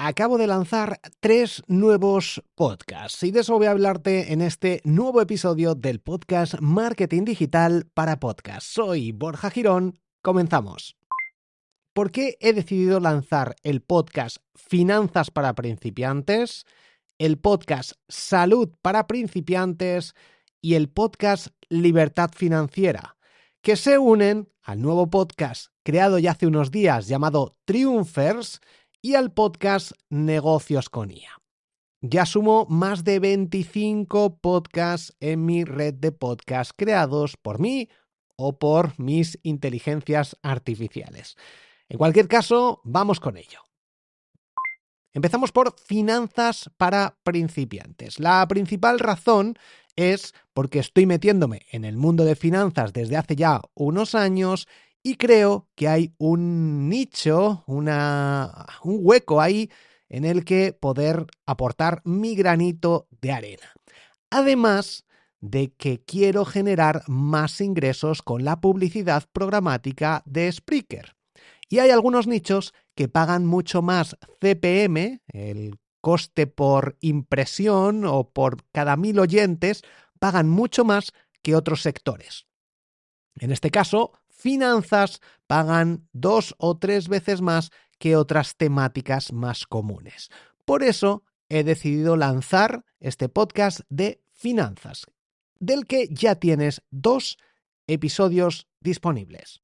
acabo de lanzar 3 nuevos podcasts y de eso voy a hablarte en este nuevo episodio del podcast Marketing Digital para Podcast. Soy Borja Girón, comenzamos. ¿Por qué he decidido lanzar el podcast Finanzas para Principiantes, el podcast Salud para Principiantes y el podcast Libertad Financiera, que se unen al nuevo podcast creado ya hace unos días llamado Triunfers y al podcast Negocios con IA? Ya sumo más de 25 podcasts en mi red de podcasts creados por mí o por mis inteligencias artificiales. En cualquier caso, vamos con ello. Empezamos por finanzas para principiantes. La principal razón es porque estoy metiéndome en el mundo de finanzas desde hace ya unos años y creo que hay un nicho, un hueco ahí en el que poder aportar mi granito de arena. Además de que quiero generar más ingresos con la publicidad programática de Spreaker. Y hay algunos nichos que pagan mucho más CPM, el coste por impresión o por cada 1000 oyentes, pagan mucho más que otros sectores. En este caso, finanzas pagan 2 o 3 veces más que otras temáticas más comunes. Por eso he decidido lanzar este podcast de finanzas, del que ya tienes 2 episodios disponibles.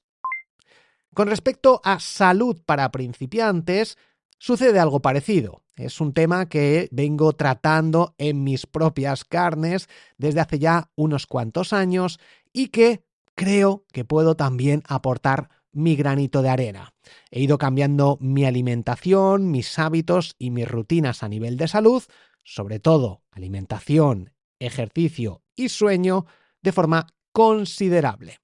Con respecto a salud para principiantes, sucede algo parecido. Es un tema que vengo tratando en mis propias carnes desde hace ya unos cuantos años y que creo que puedo también aportar mi granito de arena. He ido cambiando mi alimentación, mis hábitos y mis rutinas a nivel de salud, sobre todo alimentación, ejercicio y sueño, de forma considerable.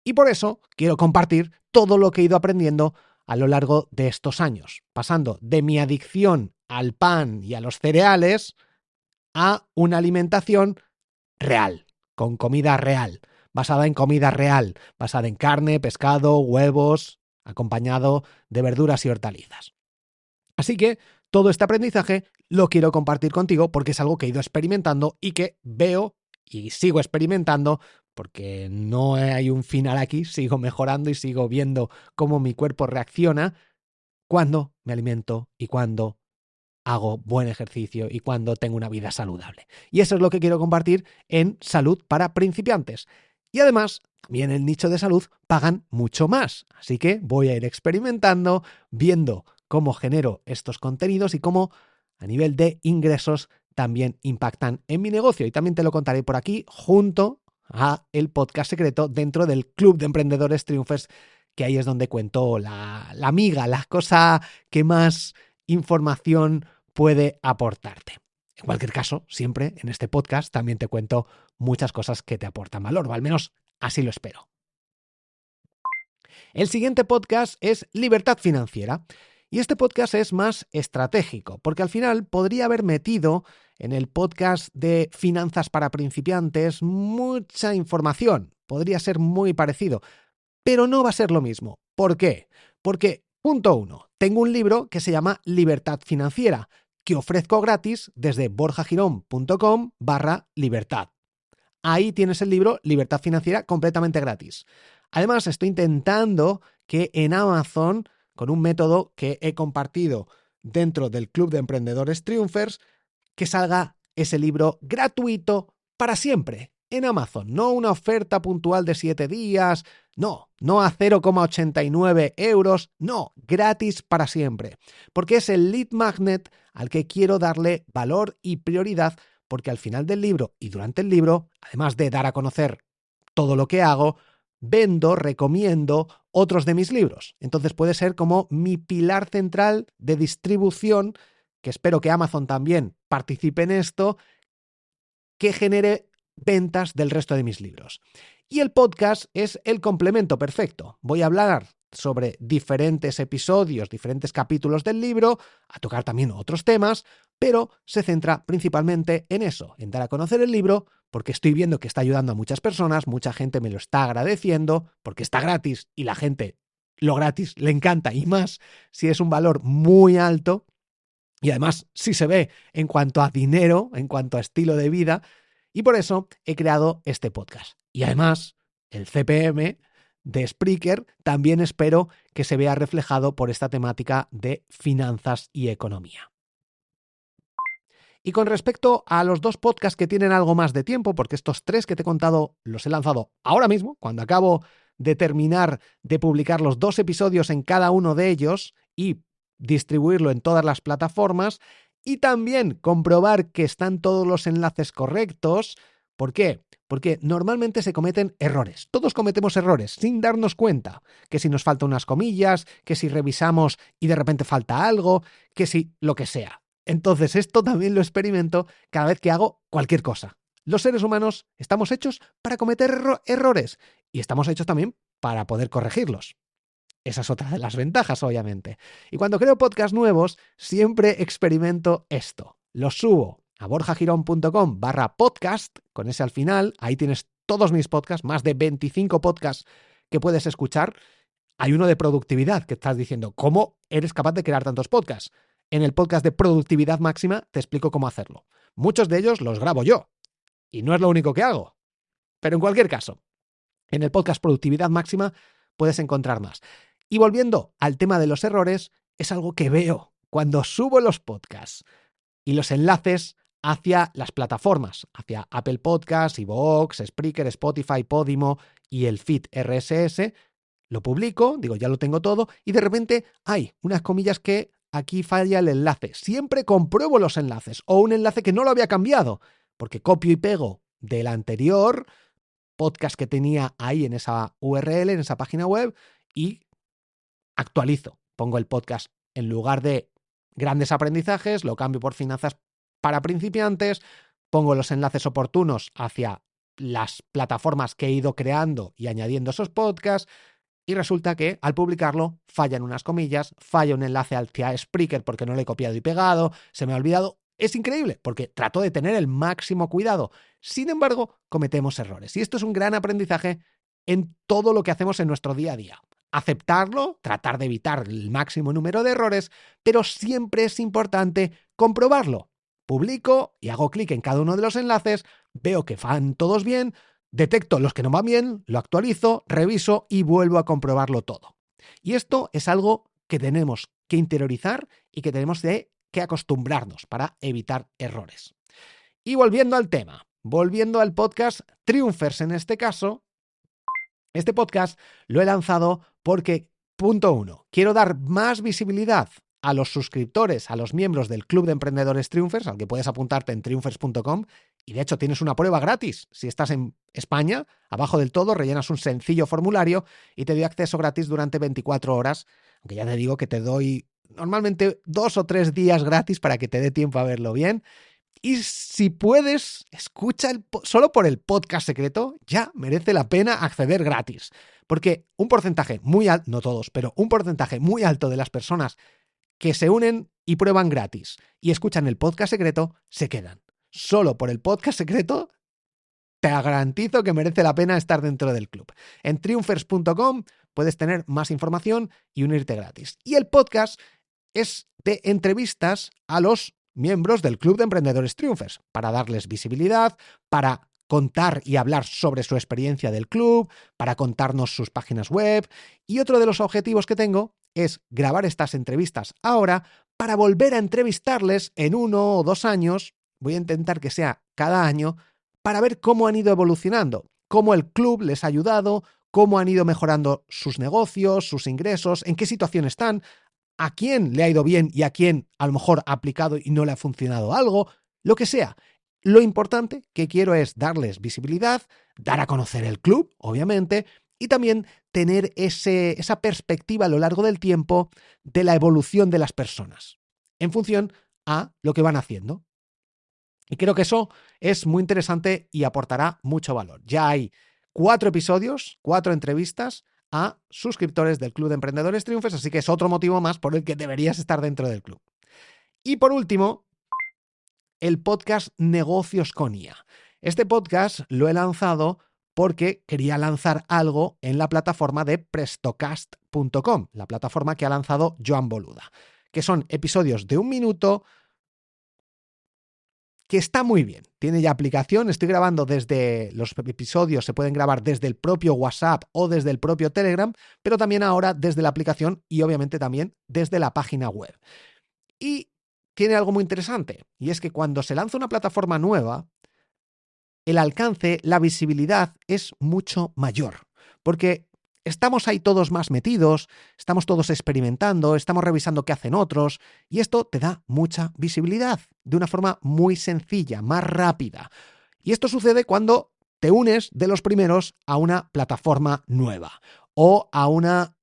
Y por eso quiero compartir todo lo que he ido aprendiendo a lo largo de estos años, pasando de mi adicción al pan y a los cereales a una alimentación real, con comida real, basada en comida real, basada en carne, pescado, huevos, acompañado de verduras y hortalizas. Así que todo este aprendizaje lo quiero compartir contigo porque es algo que he ido experimentando y que veo y sigo experimentando porque no hay un final aquí, sigo mejorando y sigo viendo cómo mi cuerpo reacciona cuando me alimento y cuando hago buen ejercicio y cuando tengo una vida saludable. Y eso es lo que quiero compartir en Salud para Principiantes. Y además, también el nicho de salud pagan mucho más. Así que voy a ir experimentando, viendo cómo genero estos contenidos y cómo a nivel de ingresos también impactan en mi negocio. Y también te lo contaré por aquí junto a el podcast secreto dentro del Club de Emprendedores Triunfers, que ahí es donde cuento la miga, la cosa que más información puede aportarte. En cualquier caso, siempre en este podcast también te cuento muchas cosas que te aportan valor, o al menos así lo espero. El siguiente podcast es Libertad Financiera. Y este podcast es más estratégico, porque al final podría haber metido en el podcast de Finanzas para Principiantes mucha información. Podría ser muy parecido, pero no va a ser lo mismo. ¿Por qué? Porque, punto 1, tengo un libro que se llama Libertad Financiera, que ofrezco gratis desde borjagirón.com/libertad. Ahí tienes el libro Libertad Financiera completamente gratis. Además, estoy intentando que en Amazon, con un método que he compartido dentro del Club de Emprendedores Triunfers, que salga ese libro gratuito para siempre en Amazon. No una oferta puntual de 7 días, no a 0,89 euros, no, gratis para siempre. Porque es el lead magnet al que quiero darle valor y prioridad, porque al final del libro y durante el libro, además de dar a conocer todo lo que hago, vendo, recomiendo otros de mis libros. Entonces puede ser como mi pilar central de distribución, que espero que Amazon también participe en esto, que genere ventas del resto de mis libros. Y el podcast es el complemento perfecto. Voy a hablar sobre diferentes episodios, diferentes capítulos del libro, a tocar también otros temas, pero se centra principalmente en eso, en dar a conocer el libro, porque estoy viendo que está ayudando a muchas personas, mucha gente me lo está agradeciendo, porque está gratis y la gente lo gratis le encanta y más si es un valor muy alto. Y además sí se ve en cuanto a dinero, en cuanto a estilo de vida, y por eso he creado este podcast. Y además, el CPM de Spreaker también espero que se vea reflejado por esta temática de finanzas y economía. Y con respecto a los 2 podcasts que tienen algo más de tiempo, porque estos 3 que te he contado los he lanzado ahora mismo, cuando acabo de terminar de publicar los 2 episodios en cada uno de ellos y distribuirlo en todas las plataformas, y también comprobar que están todos los enlaces correctos. ¿Por qué? Porque normalmente se cometen errores. Todos cometemos errores sin darnos cuenta. Que si nos faltan unas comillas, que si revisamos y de repente falta algo, que si lo que sea. Entonces esto también lo experimento cada vez que hago cualquier cosa. Los seres humanos estamos hechos para cometer errores y estamos hechos también para poder corregirlos. Esa es otra de las ventajas, obviamente. Y cuando creo podcasts nuevos, siempre experimento esto. Los subo a borjagirón.com/podcast, con ese al final. Ahí tienes todos mis podcasts, más de 25 podcasts que puedes escuchar. Hay uno de productividad que estás diciendo, ¿cómo eres capaz de crear tantos podcasts? En el podcast de productividad máxima te explico cómo hacerlo. Muchos de ellos los grabo yo y no es lo único que hago. Pero en cualquier caso, en el podcast Productividad Máxima puedes encontrar más. Y volviendo al tema de los errores, es algo que veo cuando subo los podcasts y los enlaces hacia las plataformas, hacia Apple Podcasts, iVoox, Spreaker, Spotify, Podimo y el feed RSS. Lo publico, digo, ya lo tengo todo, y de repente hay unas comillas que aquí falla el enlace. Siempre compruebo los enlaces o un enlace que no lo había cambiado, porque copio y pego del anterior podcast que tenía ahí en esa URL, en esa página web, y actualizo. Pongo el podcast en lugar de grandes aprendizajes, lo cambio por finanzas para principiantes, pongo los enlaces oportunos hacia las plataformas que he ido creando y añadiendo esos podcasts, y resulta que al publicarlo fallan unas comillas, falla un enlace hacia Spreaker porque no lo he copiado y pegado, se me ha olvidado. Es increíble porque trato de tener el máximo cuidado. Sin embargo, cometemos errores. Y esto es un gran aprendizaje en todo lo que hacemos en nuestro día a día. Aceptarlo, tratar de evitar el máximo número de errores, pero siempre es importante comprobarlo. Publico y hago clic en cada uno de los enlaces, veo que van todos bien, detecto los que no van bien, lo actualizo, reviso y vuelvo a comprobarlo todo. Y esto es algo que tenemos que interiorizar y que tenemos que acostumbrarnos para evitar errores. Y volviendo al tema, volviendo al podcast Triunfers en este caso, este podcast lo he lanzado porque, punto 1, quiero dar más visibilidad a los suscriptores, a los miembros del Club de Emprendedores Triunfers, al que puedes apuntarte en triunfers.com, y de hecho tienes una prueba gratis. Si estás en España, abajo del todo rellenas un sencillo formulario y te doy acceso gratis durante 24 horas, aunque ya te digo que te doy normalmente 2 o 3 días gratis para que te dé tiempo a verlo bien. Y si puedes, escucha solo por el podcast secreto, ya merece la pena acceder gratis. Porque un porcentaje muy alto, no todos, pero un porcentaje muy alto de las personas que se unen y prueban gratis y escuchan el podcast secreto, se quedan. Solo por el podcast secreto te garantizo que merece la pena estar dentro del club. En triunfers.com puedes tener más información y unirte gratis. Y el podcast es de entrevistas a los miembros del Club de Emprendedores Triunfers, para darles visibilidad, para contar y hablar sobre su experiencia del club, para contarnos sus páginas web. Y otro de los objetivos que tengo es grabar estas entrevistas ahora para volver a entrevistarles en 1 o 2 años. Voy a intentar que sea cada año para ver cómo han ido evolucionando, cómo el club les ha ayudado, cómo han ido mejorando sus negocios, sus ingresos, en qué situación están, a quién le ha ido bien y a quién a lo mejor ha aplicado y no le ha funcionado algo, lo que sea. Lo importante que quiero es darles visibilidad, dar a conocer el club, obviamente, y también tener esa perspectiva a lo largo del tiempo de la evolución de las personas, en función a lo que van haciendo. Y creo que eso es muy interesante y aportará mucho valor. Ya hay 4 episodios, 4 entrevistas a suscriptores del Club de Emprendedores Triunfers, así que es otro motivo más por el que deberías estar dentro del club. Y por último, el podcast Negocios con IA. Este podcast lo he lanzado porque quería lanzar algo en la plataforma de prestocast.com, la plataforma que ha lanzado Joan Boluda. que son episodios de 1 minuto, que está muy bien. Tiene ya aplicación, estoy grabando desde los episodios, se pueden grabar desde el propio WhatsApp o desde el propio Telegram, pero también ahora desde la aplicación y obviamente también desde la página web. Y tiene algo muy interesante, y es que cuando se lanza una plataforma nueva, el alcance, la visibilidad es mucho mayor, porque estamos ahí todos más metidos, estamos todos experimentando, estamos revisando qué hacen otros, y esto te da mucha visibilidad de una forma muy sencilla, más rápida. Y esto sucede cuando te unes de los primeros a una plataforma nueva o a una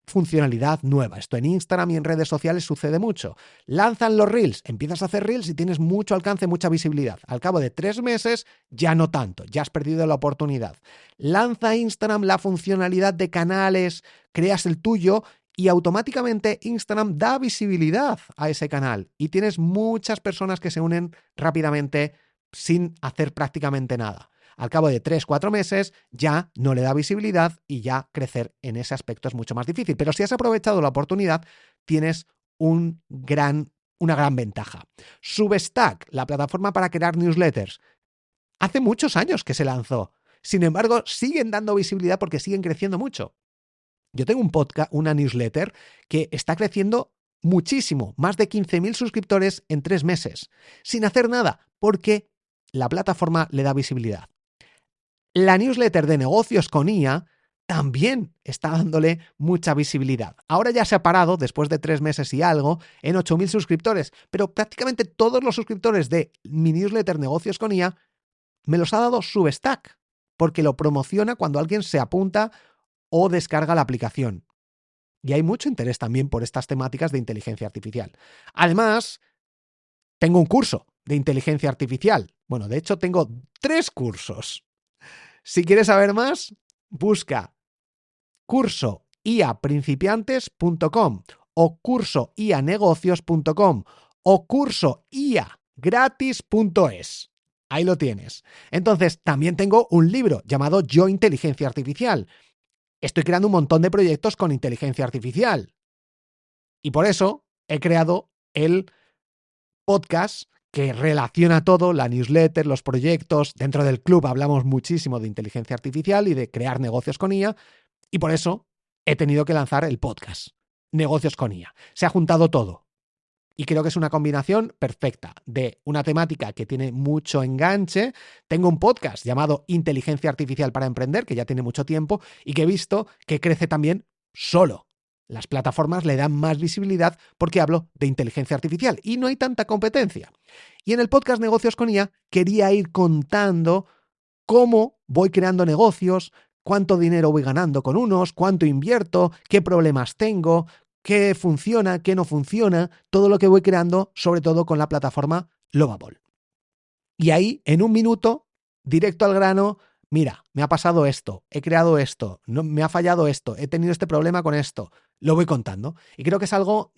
funcionalidad nueva. Esto en Instagram y en redes sociales sucede mucho. Lanzan los Reels, empiezas a hacer Reels y tienes mucho alcance, mucha visibilidad. Al cabo de 3 meses ya no tanto, ya has perdido la oportunidad. Lanza Instagram la funcionalidad de canales, creas el tuyo y automáticamente Instagram da visibilidad a ese canal y tienes muchas personas que se unen rápidamente sin hacer prácticamente nada. Al cabo de 3-4 meses ya no le da visibilidad y ya crecer en ese aspecto es mucho más difícil. Pero si has aprovechado la oportunidad, tienes una gran ventaja. Substack, la plataforma para crear newsletters, hace muchos años que se lanzó. Sin embargo, siguen dando visibilidad porque siguen creciendo mucho. Yo tengo un podcast, una newsletter que está creciendo muchísimo, más de 15.000 suscriptores en 3 meses, sin hacer nada, porque la plataforma le da visibilidad. La newsletter de negocios con IA también está dándole mucha visibilidad. Ahora ya se ha parado, después de 3 meses y algo, en 8.000 suscriptores, pero prácticamente todos los suscriptores de mi newsletter Negocios con IA me los ha dado Substack, porque lo promociona cuando alguien se apunta o descarga la aplicación. Y hay mucho interés también por estas temáticas de inteligencia artificial. Además, tengo un curso de inteligencia artificial. Bueno, de hecho tengo 3 cursos. Si quieres saber más, busca cursoiaprincipiantes.com o cursoianegocios.com o cursoiagratis.es. Ahí lo tienes. Entonces, también tengo un libro llamado Yo Inteligencia Artificial. Estoy creando un montón de proyectos con inteligencia artificial. Y por eso he creado el podcast que relaciona todo, la newsletter, los proyectos. Dentro del club hablamos muchísimo de inteligencia artificial y de crear negocios con IA, y por eso he tenido que lanzar el podcast, Negocios con IA. Se ha juntado todo. Y creo que es una combinación perfecta de una temática que tiene mucho enganche. Tengo un podcast llamado Inteligencia Artificial para Emprender, que ya tiene mucho tiempo y que he visto que crece también solo. Las plataformas le dan más visibilidad porque hablo de inteligencia artificial y no hay tanta competencia. Y en el podcast Negocios con IA quería ir contando cómo voy creando negocios, cuánto dinero voy ganando con unos, cuánto invierto, qué problemas tengo, qué funciona, qué no funciona, todo lo que voy creando, sobre todo con la plataforma Lovable. Y ahí, en 1 minuto, directo al grano, mira, me ha pasado esto, he creado esto, no, me ha fallado esto, he tenido este problema con esto, lo voy contando. Y creo que es algo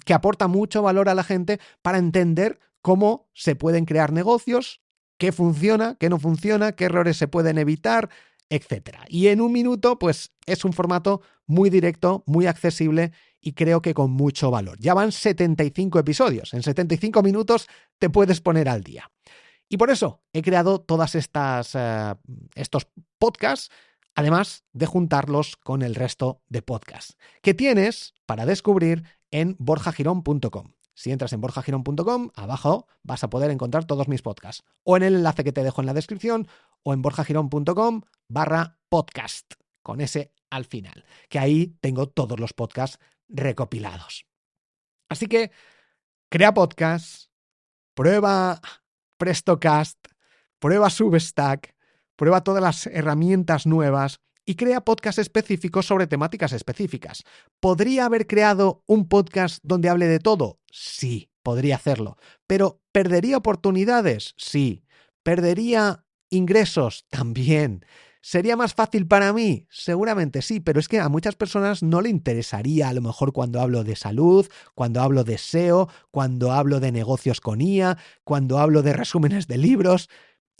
que aporta mucho valor a la gente para entender cómo se pueden crear negocios, qué funciona, qué no funciona, qué errores se pueden evitar, etcétera. Y en 1 minuto, pues es un formato muy directo, muy accesible y creo que con mucho valor. Ya van 75 episodios. En 75 minutos te puedes poner al día. Y por eso he creado todas estos podcasts, además de juntarlos con el resto de podcasts que tienes para descubrir en borjagirón.com. Si entras en borjagirón.com, abajo vas a poder encontrar todos mis podcasts, o en el enlace que te dejo en la descripción, o en borjagirón.com/podcast, con ese al final, que ahí tengo todos los podcasts recopilados. Así que crea podcasts, prueba Prestocast, prueba Substack, prueba todas las herramientas nuevas y crea podcasts específicos sobre temáticas específicas. ¿Podría haber creado un podcast donde hable de todo? Sí, podría hacerlo. ¿Pero perdería oportunidades? Sí. ¿Perdería ingresos? También. ¿Sería más fácil para mí? Seguramente sí, pero es que a muchas personas no le interesaría a lo mejor cuando hablo de salud, cuando hablo de SEO, cuando hablo de negocios con IA, cuando hablo de resúmenes de libros.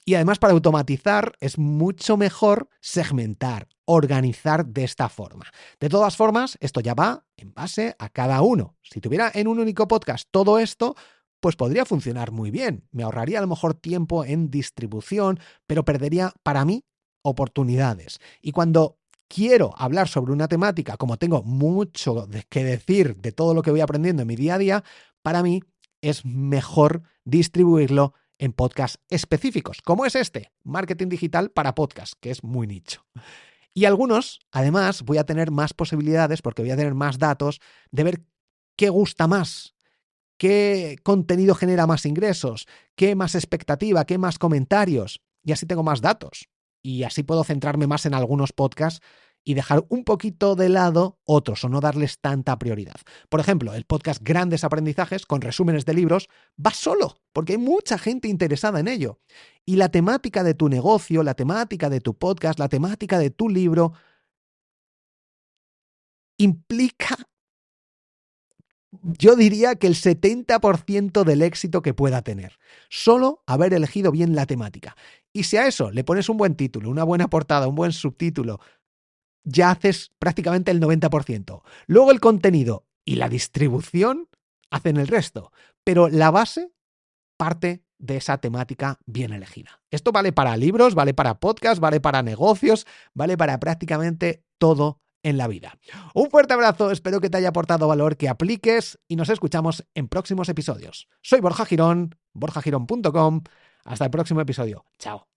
Y además para automatizar es mucho mejor segmentar, organizar de esta forma. De todas formas, esto ya va en base a cada uno. Si tuviera en un único podcast todo esto, pues podría funcionar muy bien. Me ahorraría a lo mejor tiempo en distribución, pero perdería para mí oportunidades. Y cuando quiero hablar sobre una temática, como tengo mucho que decir de todo lo que voy aprendiendo en mi día a día, para mí es mejor distribuirlo en podcasts específicos, como es este, Marketing Digital para Podcast, que es muy nicho. Y algunos, además, voy a tener más posibilidades, porque voy a tener más datos, de ver qué gusta más, qué contenido genera más ingresos, qué más expectativa, qué más comentarios, y así tengo más datos. Y así puedo centrarme más en algunos podcasts y dejar un poquito de lado otros o no darles tanta prioridad. Por ejemplo, el podcast Grandes Aprendizajes con resúmenes de libros va solo, porque hay mucha gente interesada en ello. Y la temática de tu negocio, la temática de tu podcast, la temática de tu libro implica, yo diría que el 70% del éxito que pueda tener. Solo haber elegido bien la temática. Y si a eso le pones un buen título, una buena portada, un buen subtítulo, ya haces prácticamente el 90%. Luego el contenido y la distribución hacen el resto. Pero la base parte de esa temática bien elegida. Esto vale para libros, vale para podcasts, vale para negocios, vale para prácticamente todo en la vida. Un fuerte abrazo, espero que te haya aportado valor, que apliques y nos escuchamos en próximos episodios. Soy Borja Girón, borjagirón.com. Hasta el próximo episodio. Chao.